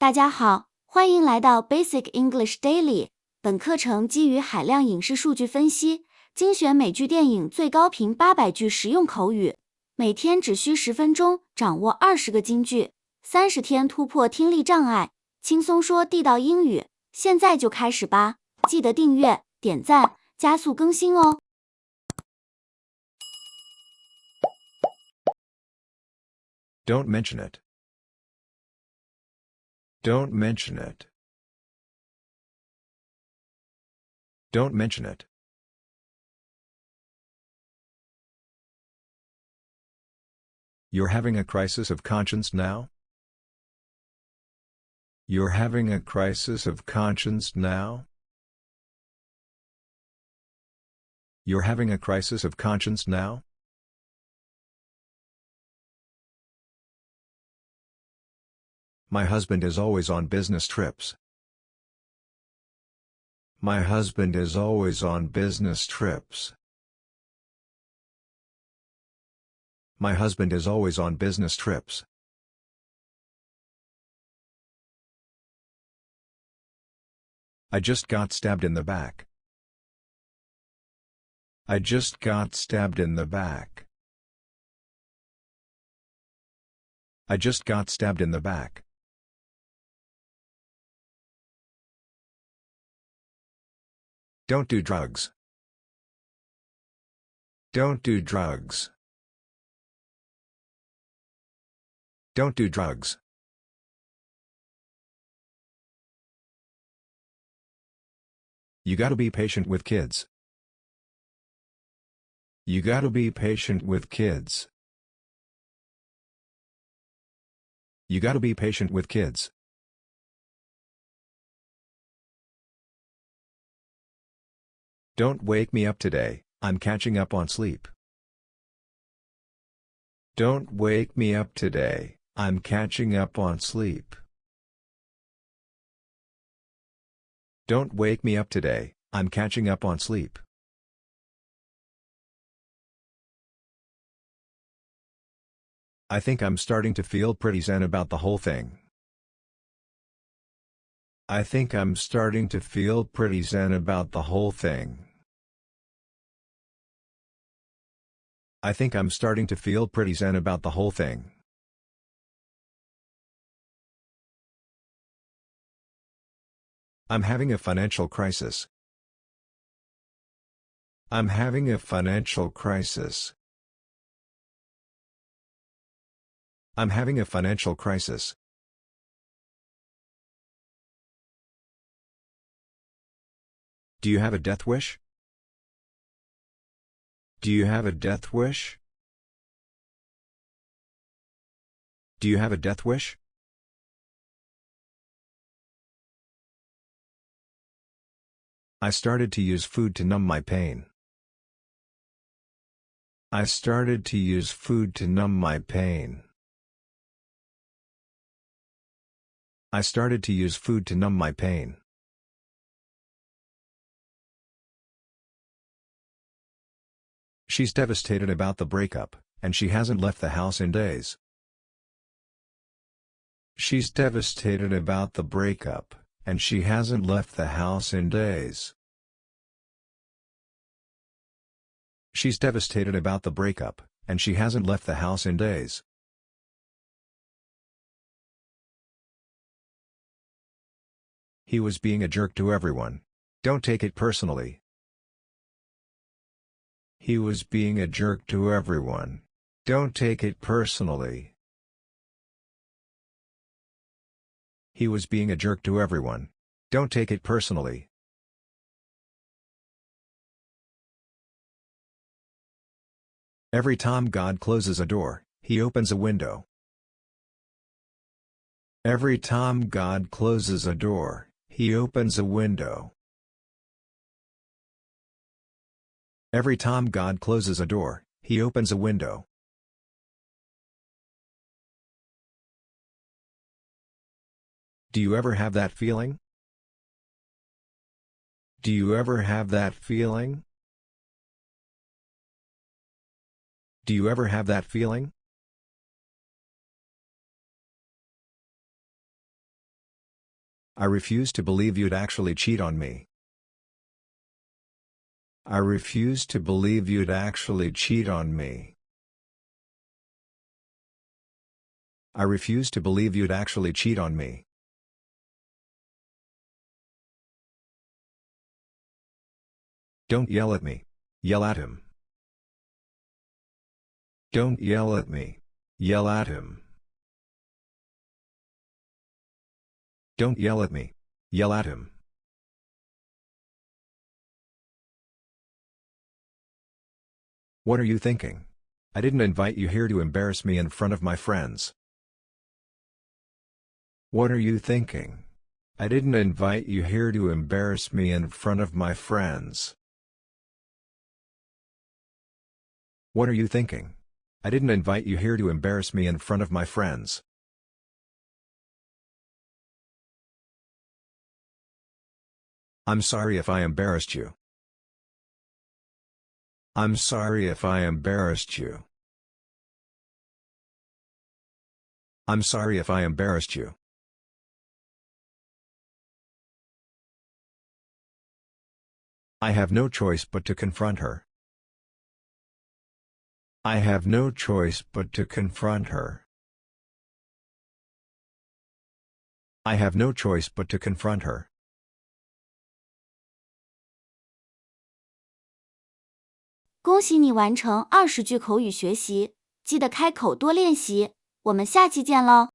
大家好，欢迎来到 Basic English Daily。本课程基于海量影视数据分析，精选美剧电影最高频800句实用口语，每天只需10分钟，掌握20个金句，30天突破听力障碍，轻松说地道英语。现在就开始吧！记得订阅、点赞，加速更新哦。Don't mention it. Don't mention it. Don't mention it. You're having a crisis of conscience now? You're having a crisis of conscience now? You're having a crisis of conscience now? My husband is always on business trips. My husband is always on business trips. My husband is always on business trips. I just got stabbed in the back. I just got stabbed in the back. I just got stabbed in the back. Don't do drugs. Don't do drugs. Don't do drugs. You gotta be patient with kids. You gotta be patient with kids. You gotta be patient with kids. Don't wake me up today, I'm catching up on sleep. Don't wake me up today, I'm catching up on sleep. Don't wake me up today, I'm catching up on sleep. I think I'm starting to feel pretty zen about the whole thing. I think I'm starting to feel pretty zen about the whole thing. I think I'm starting to feel pretty zen about the whole thing. I'm having a financial crisis. I'm having a financial crisis. I'm having a financial crisis. Do you have a death wish? Do you have a death wish? Do you have a death wish? I started to use food to numb my pain. I started to use food to numb my pain. I started to use food to numb my pain. She's devastated about the breakup, and she hasn't left the house in days. She's devastated about the breakup, and she hasn't left the house in days. She's devastated about the breakup, and she hasn't left the house in days. He was being a jerk to everyone. Don't take it personally. He was being a jerk to everyone. Don't take it personally. He was being a jerk to everyone. Don't take it personally. Every time God closes a door, He opens a window. Every time God closes a door, He opens a window. Every time God closes a door, He opens a window. Do you ever have that feeling? Do you ever have that feeling? Do you ever have that feeling? I refuse to believe you'd actually cheat on me. I refuse to believe you'd actually cheat on me. I refuse to believe you'd actually cheat on me. Don't yell at me. Yell at him. Don't yell at me. Yell at him. Don't yell at me. Yell at him. What are you thinking? I didn't invite you here to embarrass me in front of my friends. What are you thinking? I didn't invite you here to embarrass me in front of my friends. What are you thinking? I didn't invite you here to embarrass me in front of my friends. I'm sorry if I embarrassed you. I'm sorry if I embarrassed you. I'm sorry if I embarrassed you. I have no choice but to confront her. I have no choice but to confront her. I have no choice but to confront her. 恭喜你完成20句口语学习，记得开口多练习。我们下期见喽！